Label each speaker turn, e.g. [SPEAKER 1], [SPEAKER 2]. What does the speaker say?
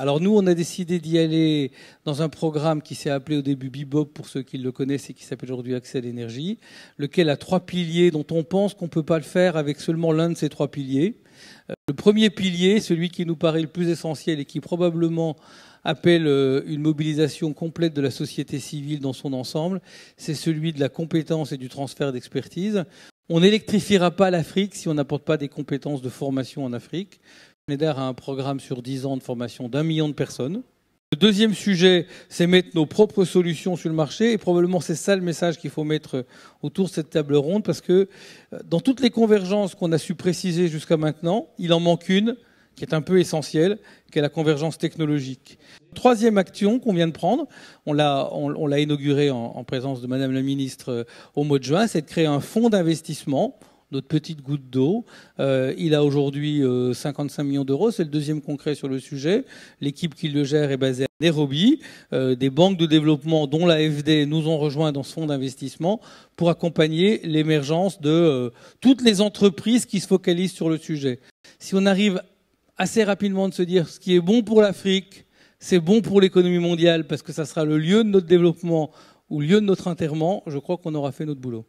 [SPEAKER 1] Alors nous, on a décidé d'y aller dans un programme qui s'est appelé au début Bebop, pour ceux qui le connaissent, et qui s'appelle aujourd'hui Accès à l'énergie, lequel a 3 piliers dont on pense qu'on ne peut pas le faire avec seulement l'un de ces 3 piliers. Le premier pilier, celui qui nous paraît le plus essentiel et qui probablement appelle une mobilisation complète de la société civile dans son ensemble, c'est celui de la compétence et du transfert d'expertise. On n'électrifiera pas l'Afrique si on n'apporte pas des compétences de formation en Afrique. Schneider a un programme sur 10 ans de formation d'1 million de personnes. Le deuxième sujet, c'est mettre nos propres solutions sur le marché. Et probablement, c'est ça le message qu'il faut mettre autour de cette table ronde. Parce que dans toutes les convergences qu'on a su préciser jusqu'à maintenant, il en manque une qui est un peu essentielle, qui est la convergence technologique. Troisième action qu'on vient de prendre, on l'a inaugurée en présence de Madame la Ministre au mois de juin, c'est de créer un fonds d'investissement, notre petite goutte d'eau. Il a aujourd'hui 55 millions d'euros, c'est le deuxième concret sur le sujet. L'équipe qui le gère est basée à Nairobi. Des banques de développement, dont l'AFD, nous ont rejoints dans ce fonds d'investissement pour accompagner l'émergence de toutes les entreprises qui se focalisent sur le sujet. Si on arrive assez rapidement de se dire ce qui est bon pour l'Afrique, c'est bon pour l'économie mondiale parce que ça sera le lieu de notre développement ou le lieu de notre enterrement, je crois qu'on aura fait notre boulot.